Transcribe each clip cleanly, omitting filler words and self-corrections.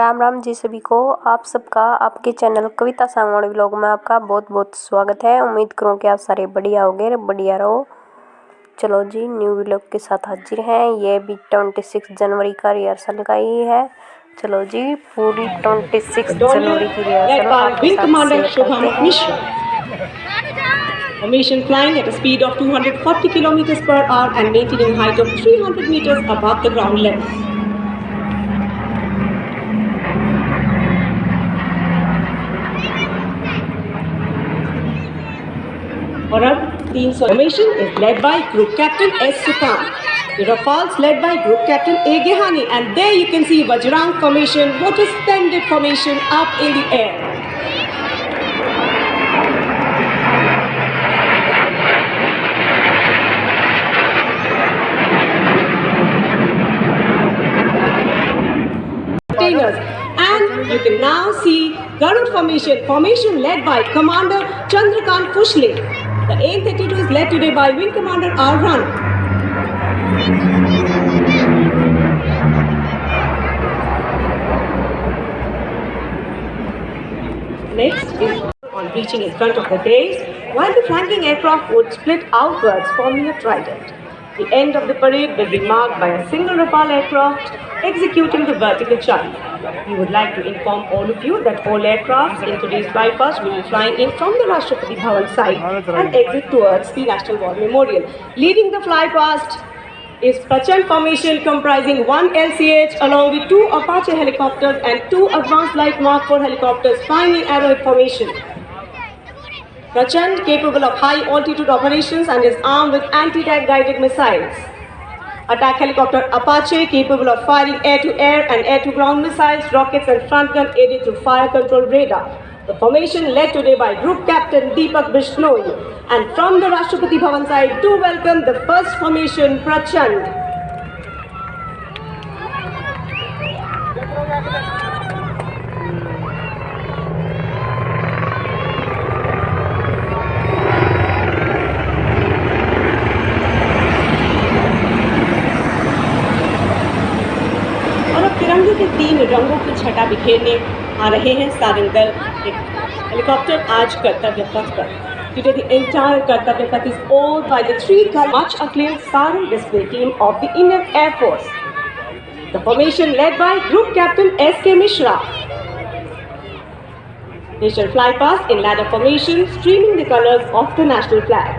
राम राम जी सभी को। आप सबका आपके चैनल कविता सांगवान व्लॉग में आपका बहुत बहुत स्वागत है। उम्मीद करूँ कि आप सारे बढ़िया होगे, बढ़िया रहो। चलो जी, न्यू व्लॉग के साथ हाजिर हैं। ये भी 26 जनवरी का रिहर्सल का ही है। चलो जी, पूरी 26 जनवरी की रिहर्सल आपके साथ शेयर करते हैं। Formation flying at a speed of 240 km per hour and maintaining height of 300 meters above the ground level. और अब 300 formation is led by Group Captain S. Sukan. The Rafales led by Group Captain A. Gehani, and there you can see Vajrang formation. What a splendid formation up in the air. And you can now see Garud formation led by Commander Chandrakant Fushle. The AN-32 is led today by Wing Commander R. Rana. Next is on reaching in front of the base, while the flanking aircraft would split outwards forming a trident. The end of the parade will be marked by a single Rafale aircraft executing the vertical chine. We would like to inform all of you that all aircrafts in today's flypast will be flying in from the Rashtrapati Bhavan side and exit towards the National War Memorial. Leading the flypast is Prachand formation comprising one LCH along with two Apache helicopters and two advanced light Mark 4 helicopters flying in arrowhead formation. Prachand capable of high altitude operations and is armed with anti-tank guided missiles. Attack helicopter Apache capable of firing air-to-air and air-to-ground missiles, rockets and front gun aided through fire control radar. The formation led today by Group Captain Deepak Bishnoi. And from the Rashtrapati Bhavan side, do welcome the first formation, Prachand. तिरंगे के 3 रंगों की छटा बिखेरने आ रहे हैं सारंग दल helicopter आज कर्तव्य पथ पर. Today the entire कर्तव्य पथ is owned by the 3 much acclaimed Sarang display team of the Indian Air Force. The formation led by Group Captain S.K. Mishra. They shall fly past in ladder formation, streaming the colors of the national flag.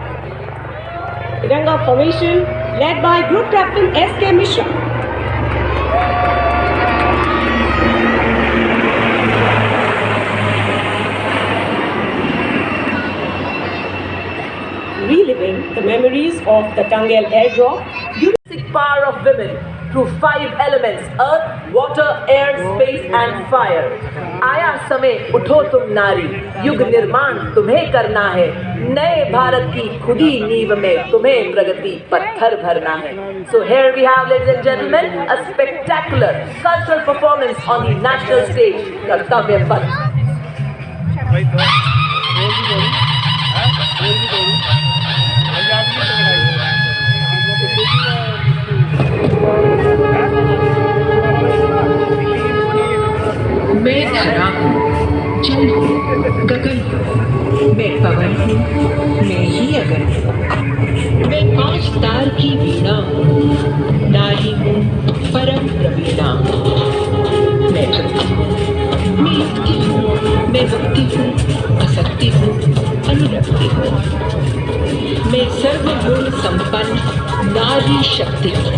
Tiranga formation led by Group Captain S.K. Mishra. Reliving the memories of the Tangel airdrop, the power of women through 5 elements: earth, water, air, space and fire. आया समय उठो तुम नारी, युग निर्माण तुम्हें करना है. नए भारत की खुदी नींव में तुम्हें प्रगति पत्थर भरना है. So here we have, ladies and gentlemen, a spectacular cultural performance on the national stage, कर्तव्य पथ. मैं धरा हूँ, जल हूँ, गगन हूँ, मैं पवन हूँ, मैं ही अगन हूँ. मैं 5 तार की वीणा हूँ, नारी हूँ, परम प्रवीणा हूँ. मैं भक्ति हूँ, मैं युक्ति हूँ, मैं मुक्ति हूँ, असक्ति हूँ, अनुरक्ति हूँ. मैं सर्वगुण संपन्न नारी शक्ति हूँ.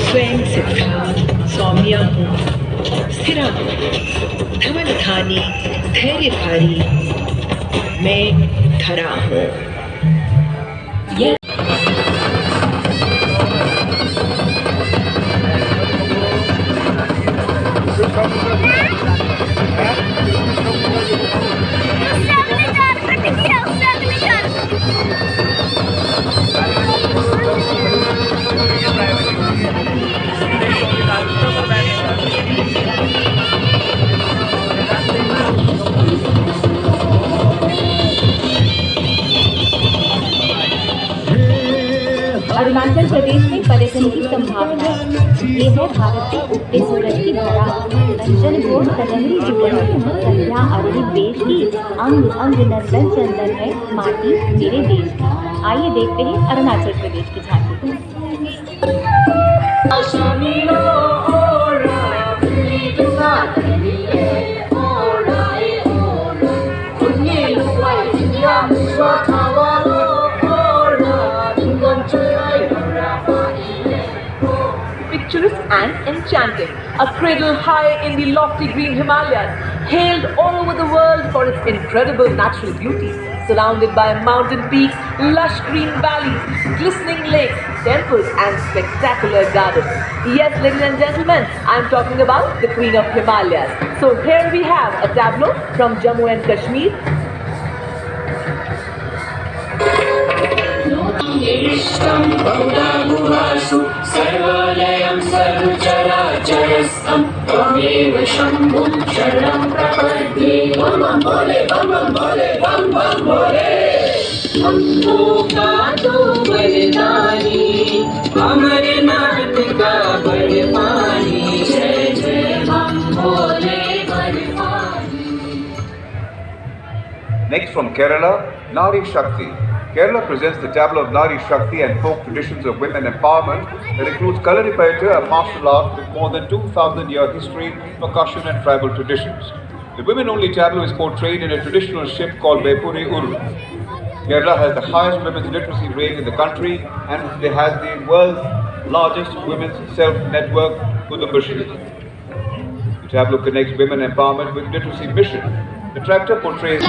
स्वयं सिद्धा सौम्या हूँ, स्थिरा हूँ, धवलधानी धैर्यधारी, मैं धरा हूँ. की भावना। ये है भारत के उगते सूरज की धरा, जनघोर कलहरी जुगल, संध्या अरुणित देश की, अंग अंग नंदन चंदन है माटी मेरे देश की। आइए देखते हैं अरुणाचल प्रदेश की झांकी। Picturesque and enchanting, a cradle high in the lofty green Himalayas, hailed all over the world for its incredible natural beauty, surrounded by mountain peaks, lush green valleys, glistening lakes, temples and spectacular gardens. Yes, ladies and gentlemen, I am talking about the Queen of Himalayas. So here we have a tableau from Jammu and Kashmir. सर्वलयं सर्वचराचरस्थं त्वमेव शम्भुं शरणं प्रपद्ये। बम बम भोले बम बम भोले बम बम भोले। हमको गातो बलिदानी अमरनाथ का बलवानी। जय जय बम भोले Balwani. Next from Kerala, Nari Shakti. Kerala presents the tableau of Nari Shakti and folk traditions of women empowerment that includes Kalaripayattu, a martial art with more than 2,000-year history, percussion and tribal traditions. The women-only tableau is portrayed in a traditional ship called Bepuri Uru. Kerala has the highest women's literacy rate in the country and it has the world's largest women's self-network, Kudumbashi. The tableau connects women empowerment with literacy mission. The tractor portrays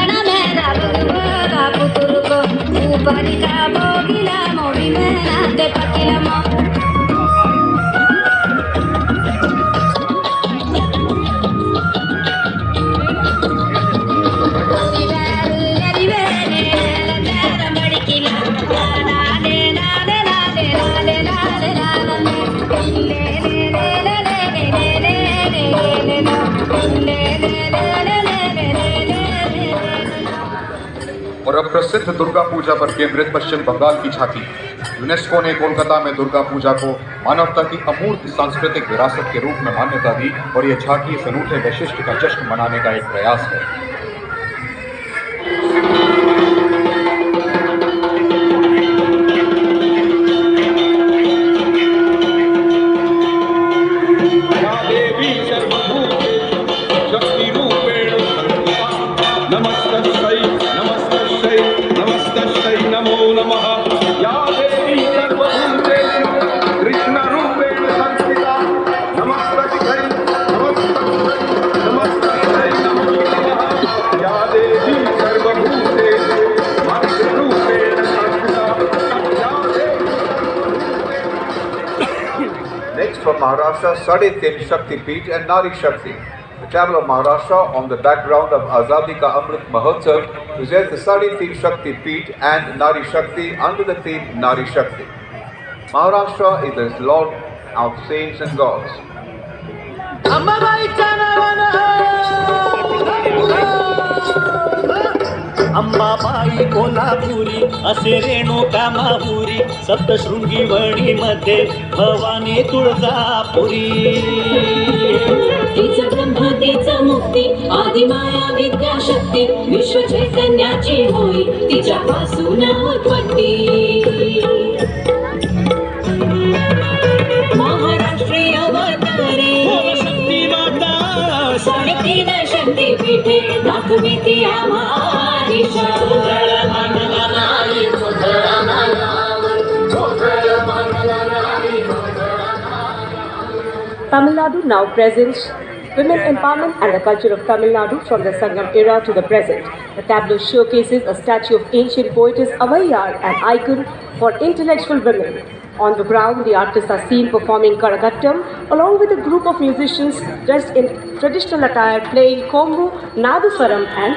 और अब प्रसिद्ध दुर्गा पूजा पर केंद्रित पश्चिम बंगाल की झांकी। UNESCO ने कोलकाता में दुर्गा पूजा को मानवता की अमूर्त सांस्कृतिक विरासत के रूप में मान्यता दी और यह झांकी इस अनूठे वैशिष्ट्य का जश्न मनाने का एक प्रयास है। Next from Maharashtra, Sade Tin Shakti Peeth and Nari Shakti. The tableau of Maharashtra on the background of Azadi Ka Amrit Mahotsav presents the Sade Tin Shakti Peeth and Nari Shakti under the theme Nari Shakti. Maharashtra is the Lord of saints and gods. Ambabai Kolhapuri असे रेणुका माहुरी सप्तशृंगी वणीमध्ये भवानी तुळजापुरी तिचं ब्रह्म तिचं मुक्ती आदिमाया विद्याशक्ती विश्व चैतन्याची होई तिच्यापासून उत्पत्ती महाराष्ट्रीय अवतारे शक्ती माता साडेतीन शक्तीपीठे दाखवी ती आम्हा Tamil Nadu now presents women empowerment and the culture of Tamil Nadu from the Sangam era to the present. The tableau showcases a statue of ancient poetess Avaiyar, an icon for intellectual women. On the ground, the artists are seen performing Karagattam along with a group of musicians dressed in traditional attire playing Kombu, Nadaswaram and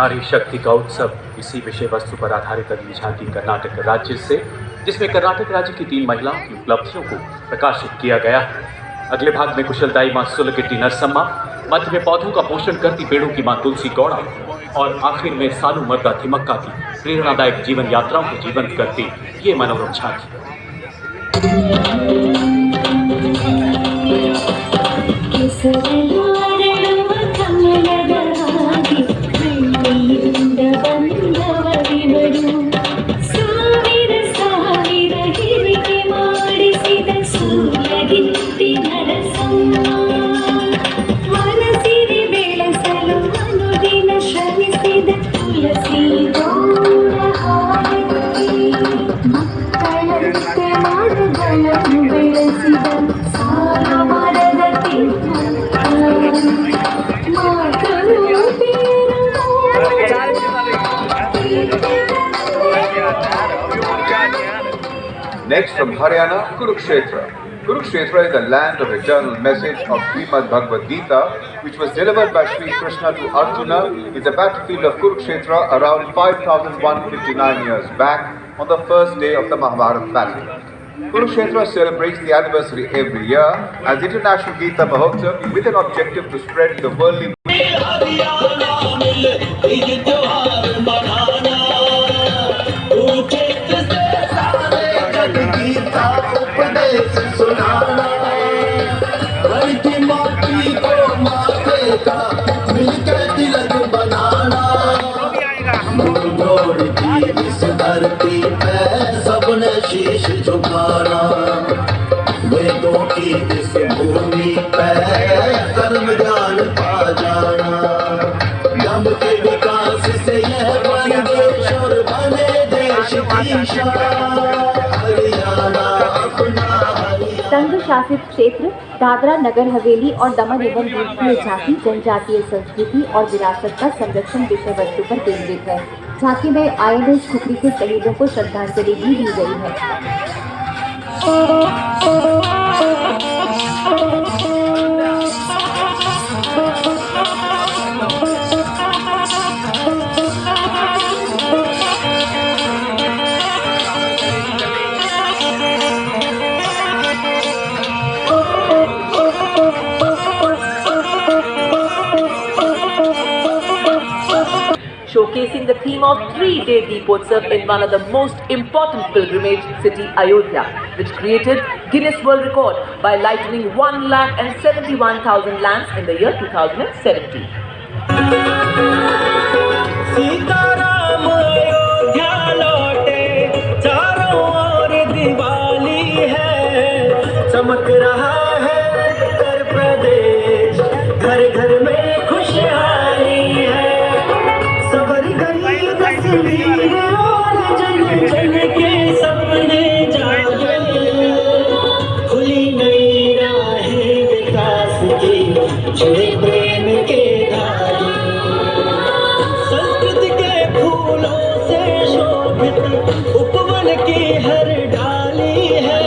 नारी शक्ति का उत्सव, इसी विषय वस्तु पर आधारित अगली झांकी कर्नाटक राज्य से, जिसमें कर्नाटक राज्य की 3 महिलाओं की उपलब्धियों को प्रकाशित किया गया। अगले भाग में कुशलदाई मां सुलगिट्टी नरसम्मा, मध्य में पौधों का पोषण करती पेड़ों की मां तुलसी गौड़ा और आखिर में सालू मर्दा थिमक्का की प्रेरणादायक जीवन यात्राओं को जीवंत करती ये मनोरम झांकी। Next from Haryana, Kurukshetra. Kurukshetra is the land of eternal message of Srimad Bhagavad Gita, which was delivered by Sri Krishna to Arjuna in the battlefield of Kurukshetra around 5159 years back on the first day of the Mahabharata battle. Kurukshetra celebrates the anniversary every year as International Gita Mahotsav with an objective to spread the worldly धरती पे सबने शीश झुकाना, वेदों की इस भूमि पे कर्म ज्ञान पा जाना, दम के विकास से यह बन देश और बने देश की शान, हरियाणा अपना हरियाणा। संघ शासित क्षेत्र दादरा नगर हवेली और दमन एवं दीव की झांकी जनजातीय संस्कृति और विरासत का संरक्षण विषय वस्तु पर केंद्रित है। झांकी में आईएनएस खुखरी के शहीदों को श्रद्धांजलि भी दी गई है। Showcasing the theme of 3-day Deepotsav in one of the most important pilgrimage city, Ayodhya, which created Guinness World Record by lighting 1,71,000 lamps in the year 2017. Sitaram Ayodhya लौटे, चारों ओर दिवाली है, चमक रहा है उत्तर प्रदेश, घर घर में खुशहाली है, सबर गई तस्वीर और जन जन के सपने जागे, खुली नई राहें विकास की, जुड़े प्रेम के धागे, संस्कृति के फूलों से शोभित उपवन की हर डाली है,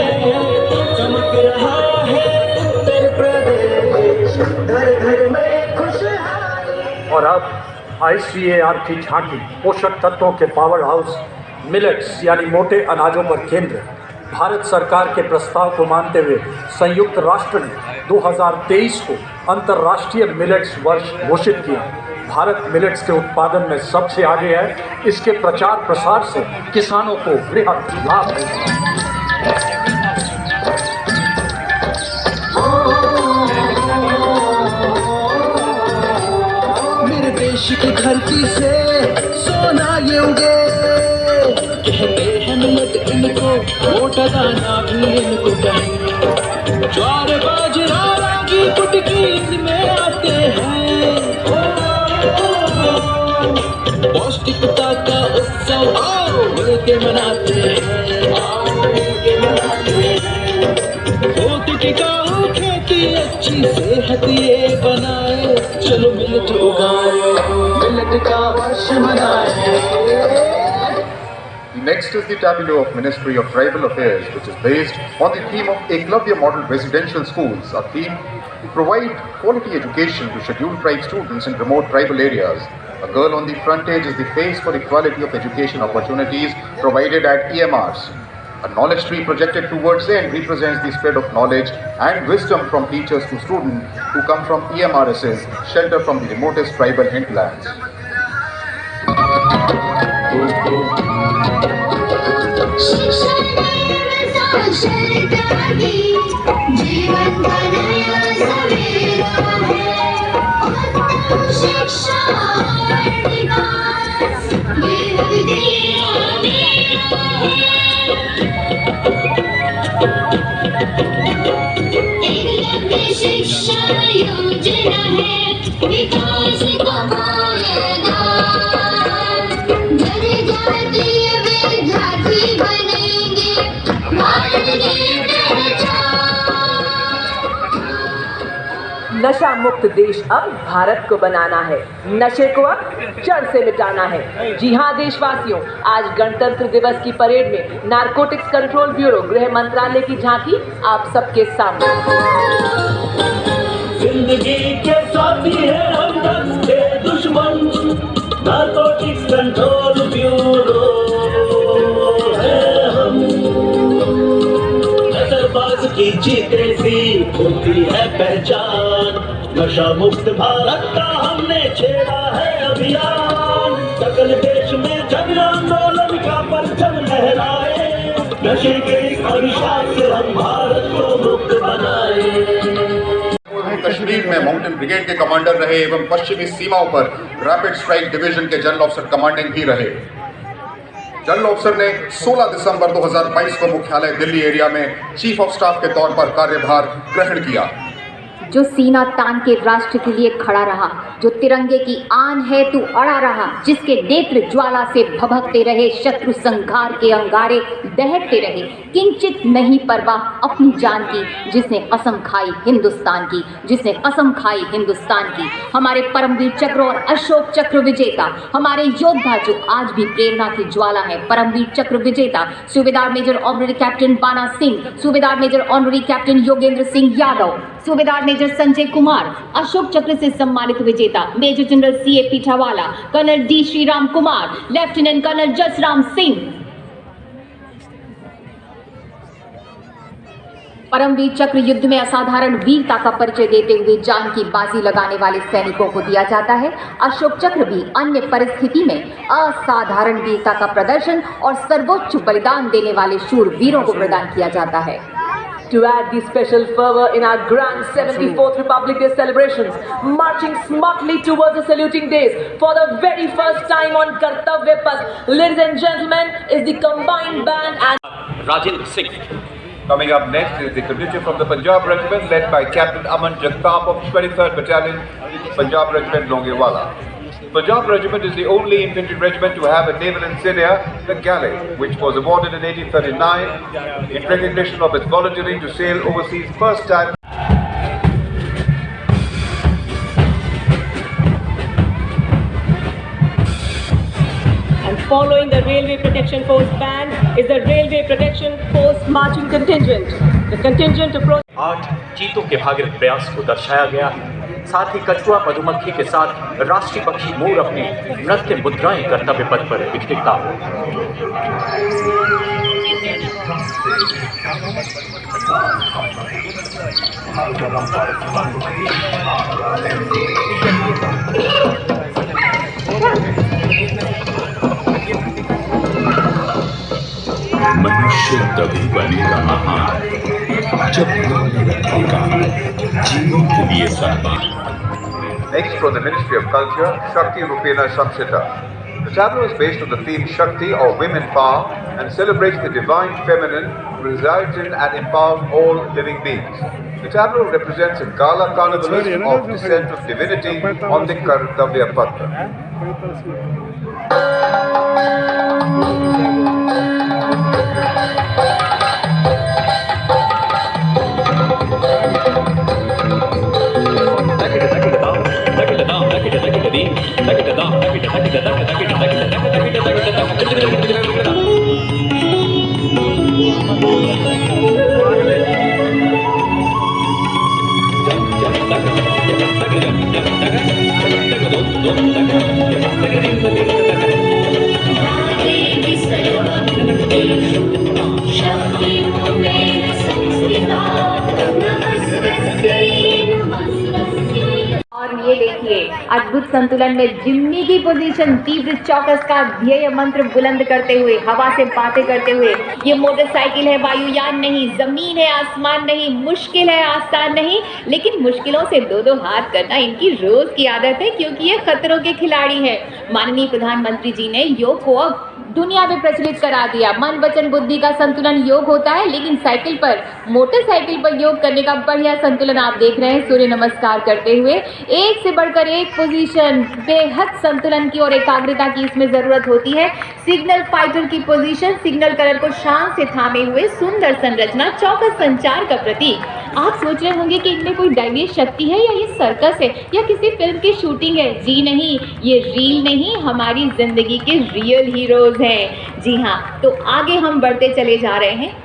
चमक रहा है उत्तर प्रदेश, घर घर में खुशहाली। और अब ICAR की झांकी पोषक तत्वों के पावर हाउस मिलेट्स यानी मोटे अनाजों पर केंद्र। भारत सरकार के प्रस्ताव को मानते हुए संयुक्त राष्ट्र ने 2023 को अंतर्राष्ट्रीय मिलेट्स वर्ष घोषित किया। भारत मिलेट्स के उत्पादन में सबसे आगे है। इसके प्रचार प्रसार से किसानों को वृहद लाभ है। मेरे देश की धरती से सोना ये उगे, कहते हैं मत इनको, मोटा दाना भी इनको कहें, ज्वार बाजरा रागी कुटकी इनमें आते हैं, पौष्टिकता का उत्सव आओ मिलके मनाते हैं, बहुत टिकाऊ खेती अच्छी सेहत ये बनाए, चलो मिलट उगाए, मिलट का वर्ष मनाए। Next is the tableau of Ministry of Tribal Affairs, which is based on the theme of Eklavya Model Residential Schools, a theme to provide quality education to scheduled tribe students in remote tribal areas. A girl on the front page is the face for equality of education opportunities provided at EMRs. A knowledge tree projected towards the end represents the spread of knowledge and wisdom from teachers to students who come from EMRSs, shelter from the remotest tribal hinterlands. शिक्षा योजना है विकास का पायदान, जनजातीय विद्यार्थी बनेंगे भारत की पहचान। नशा मुक्त देश अब भारत को बनाना है, नशे को अब जड़ से मिटाना है। जी हाँ देशवासियों, आज गणतंत्र दिवस की परेड में नारकोटिक्स कंट्रोल ब्यूरो गृह मंत्रालय की झांकी आप सबके सामने। जिंदगी के साथी है हमदर्द के दुश्मन, नारकोटिक्स कंट्रोल ब्यूरो है हम। नजरबाज की जीते सी होती है पहचान, नशा मुक्त भारत का हमने छेड़ा है अभियान। सकल देश में जन आंदोलन का परचम लहराए, नशे के अभिशाप से हम भारत को मुक्त बनाए। कश्मीर में माउंटेन ब्रिगेड के कमांडर रहे एवं पश्चिमी सीमाओं पर रैपिड स्ट्राइक डिवीजन के जनरल ऑफिसर कमांडिंग भी रहे। जनरल ऑफिसर ने 16 दिसंबर 2022 को मुख्यालय दिल्ली एरिया में चीफ ऑफ स्टाफ के तौर पर कार्यभार ग्रहण किया। जो सीना तान के राष्ट्र के लिए खड़ा रहा, जो तिरंगे की आन है तू अड़ा रहा, जिसके नेत्र ज्वाला से भभकते रहे, शत्रु संघार के अंगारे दहकते रहे, किंचित नहीं परवाह अपनी जान की, जिसने कसम खाई हिंदुस्तान की, जिसने कसम खाई हिंदुस्तान की। हमारे परमवीर चक्र और अशोक चक्र विजेता, हमारे योद्धा जो आज भी प्रेरणा की ज्वाला है। परमवीर चक्र विजेता सूबेदार major honorary captain Bana Singh, subedar major honorary captain Yogendra Singh Yadav, subedar major Sanjay Kumar, Ashok Chakra से सम्मानित विजेता major general C A Pithawalla, colonel D Shriram Kumar, lieutenant colonel Jasram Singh. Paramvir Chakra युद्ध में असाधारण वीरता का परिचय देते हुए जान की बाजी लगाने वाले सैनिकों को दिया जाता है। अशोक चक्र भी अन्य परिस्थिति में असाधारण वीरता का प्रदर्शन और सर्वोच्च बलिदान देने वाले शूर वीरों को प्रदान किया जाता है। To add the special fervor in our grand 74th Republic Day celebrations, marching smartly towards the saluting days for the very first time on Kartavya Path, ladies and gentlemen, is the combined band and Rajendra Singh. Coming up next is the contingent from the Punjab Regiment led by Captain Aman Jagtap of 23rd Battalion, Punjab Regiment Longewala. Punjab Regiment is the only infantry regiment to have a naval insignia, the Galley, which was awarded in 1839 in recognition of its volunteering to sail overseas first time. And following the Railway Protection Force band is the Railway Protection Force marching contingent. The contingent approach 8 चीतों के भागीरथ प्रयास को दर्शाया गया है। साथ ही कछुआ मधुमक्खी के साथ राष्ट्रीय पक्षी मोर अपनी नृत्य मुद्राएं कर्तव्य पथ पर बिखरता हो। मनुष्य तभी बनेगा महान जब रखेगा जीवन के लिए सम्मान। Next, from the Ministry of Culture, Shakti Rupena Samsita. The tableau is based on the theme Shakti or Women Power and celebrates the divine feminine who resides in and empowers all living beings. The tableau represents a gala carnivalist of descent of divinity on the Kartavya Patra. और ये देखिए अद्भुत संतुलन में जिम्मी की position, तीव्र चौकस का ध्येय मंत्र बुलंद करते हुए, हवा से बातें करते हुए। ये मोटरसाइकिल है, वायुयान नहीं, जमीन है, आसमान नहीं, मुश्किल है, आसान नहीं, लेकिन मुश्किलों से दो दो हाथ करना इनकी रोज की आदत है, क्योंकि ये खतरों के खिलाड़ी है। माननीय प्रधानमंत्री जी ने योग को अब दुनिया में प्रचलित करा दिया। मन वचन बुद्धि का संतुलन योग होता है, लेकिन साइकिल पर, मोटरसाइकिल पर योग करने का बढ़िया संतुलन आप देख रहे हैं। सूर्य नमस्कार करते हुए एक से बढ़कर एक पोजीशन, बेहद संतुलन की और एकाग्रता की इसमें जरूरत होती है। सिग्नल फाइटर की पोजीशन, सिग्नल कलर को शान से थामे हुए, सुंदर संरचना, चौकस संचार का प्रतीक। आप सोच रहे होंगे कि इनमें कोई दैवीय शक्ति है या ये सर्कस है या किसी फिल्म की शूटिंग है। जी नहीं, ये रील नहीं, हमारी जिंदगी के रियल हीरोज हैं। जी हाँ, तो आगे हम बढ़ते चले जा रहे हैं।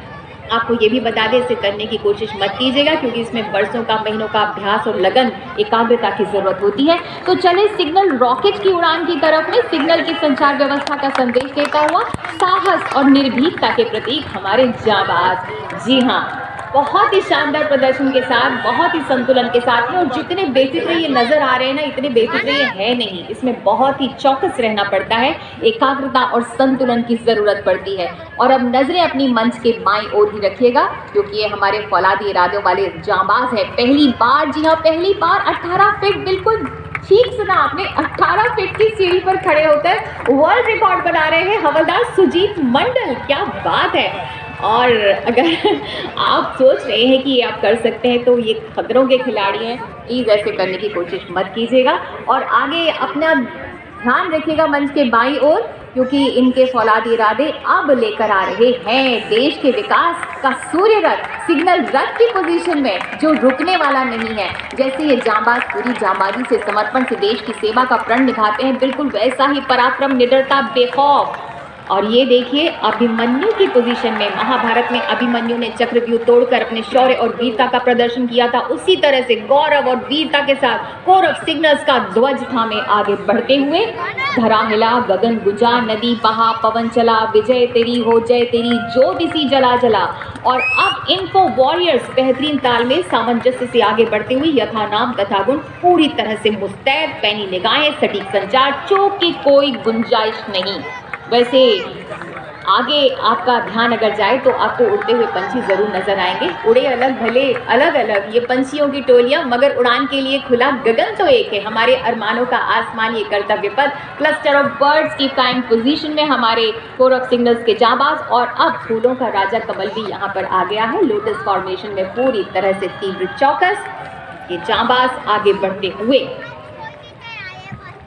आपको ये भी बता दें, इसे करने की कोशिश मत कीजिएगा, क्योंकि इसमें बरसों का, महीनों का अभ्यास और लगन, एकाग्रता की जरूरत होती है। तो चले सिग्नल रॉकेट की उड़ान की तरफ में, सिग्नल की संचार व्यवस्था का संदेश देता हुआ साहस और निर्भीकता के प्रतीक हमारे जांबाज। जी हाँ, बहुत ही शानदार प्रदर्शन के साथ, बहुत ही संतुलन के साथ में, और जितने बेफिक्रे ये नजर आ रहे हैं ना, इतने बेफिक्रे ये है नहीं। इसमें बहुत ही चौकस रहना पड़ता है, एकाग्रता और संतुलन की जरूरत पड़ती है। और अब नजरें अपनी मंच के बाईं ओर ही रखिएगा, क्योंकि ये हमारे फौलादी इरादों वाले जांबाज है। पहली बार, जी हाँ पहली बार 18 फीट, बिल्कुल ठीक सुना आपने, 18 फीट की सीढ़ी पर खड़े होकर वर्ल्ड रिकॉर्ड बना रहे हैं हवलदार सुजीत मंडल। क्या बात है। और अगर आप सोच रहे हैं कि ये आप कर सकते हैं, तो ये खतरों के खिलाड़ी हैं, प्लीज़ ऐसे करने की कोशिश मत कीजिएगा। और आगे अपना ध्यान रखिएगा मंच के बाईं ओर, क्योंकि इनके फौलादी इरादे अब लेकर आ रहे हैं देश के विकास का सूर्य रथ, सिग्नल रथ की पोजीशन में, जो रुकने वाला नहीं है। जैसे ये जांबाज पूरी जांबाजी से, समर्पण से देश की सेवा का प्रण निभाते हैं, बिल्कुल वैसा ही पराक्रम, निडरता, बेखौफ। और ये देखिए अभिमन्यु की पोजीशन में, महाभारत में अभिमन्यु ने चक्रव्यूह तोड़कर अपने शौर्य और वीरता का प्रदर्शन किया था, उसी तरह से गौरव और वीरता के साथ कौरव सिग्नल्स का ध्वज थामे आगे बढ़ते हुए। धरा हिला, गगन गुंजा, नदी बहा, पवन चला, विजय तेरी हो जय तेरी, ज्योतिषी जला जला। और अब इन्फो वॉरियर्स बेहतरीन ताल में, सामंजस्य से आगे बढ़ते हुए, यथा नाम तथा गुण, पूरी तरह से मुस्तैद, पैनी निगाहें, सटीक संचार, चूक की कोई गुंजाइश नहीं। वैसे आगे आपका ध्यान अगर जाए तो आपको उड़ते हुए पंछी ज़रूर नजर आएंगे। उड़े अलग भले अलग अलग ये पंछियों की टोलियां, मगर उड़ान के लिए खुला गगन तो एक है। हमारे अरमानों का आसमान, ये कर्तव्य पथ, क्लस्टर ऑफ बर्ड्स की फ्लाइंग पोजीशन में हमारे कोरक सिग्नल्स के जांबाज। और अब फूलों का राजा कमल भी यहाँ पर आ गया है, लोटस फॉर्मेशन में, पूरी तरह से तीव्र चौकस, ये जांबाज आगे बढ़ते हुए।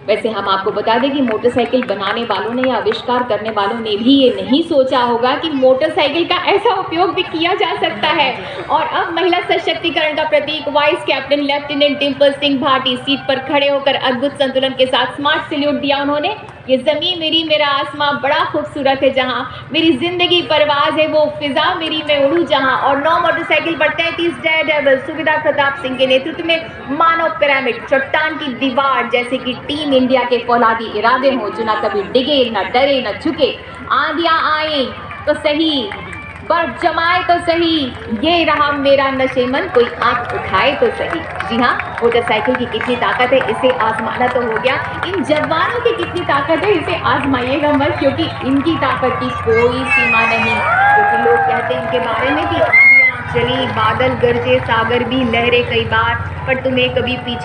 वैसे हम आपको बता दें कि मोटरसाइकिल बनाने वालों ने या आविष्कार करने वालों ने भी ये नहीं सोचा होगा कि मोटरसाइकिल का ऐसा उपयोग भी किया जा सकता है। और अब महिला सशक्तिकरण का प्रतीक, vice captain lieutenant Dimple Singh Bhati seat पर खड़े होकर अद्भुत संतुलन के साथ स्मार्ट सैल्यूट दिया उन्होंने। ये ज़मीं मेरी, मेरा आसमां बड़ा खूबसूरत है जहाँ, मेरी जिंदगी परवाज है वो फिजा मेरी, मैं उड़ूँ जहाँ। और 9 मोटरसाइकिल पर 33 डेयरडेविल सुविधा प्रताप सिंह के नेतृत्व में मानव पिरामिड, चट्टान की दीवार जैसे कि टीम इंडिया के फौलादी इरादे हों, जो ना कभी डिगे, ना डरे, ना झुके। आंधियाँ आए तो सही, बर्फ जमाए तो सही, ये रहा मेरा नशेमन, कोई आंख उठाए तो सही। जी हाँ, मोटरसाइकिल की कितनी ताकत है, इसे आजमाना तो हो गया। इन जवानों की कितनी ताकत है, इसे आजमाइएगा मत, क्योंकि इनकी ताकत की कोई सीमा नहीं। क्योंकि लोग कहते हैं इनके बारे में कि आंधियाँ चली, बादल गरजे, सागर भी लहरे कई बार, पर तुम्हें कभी पीछे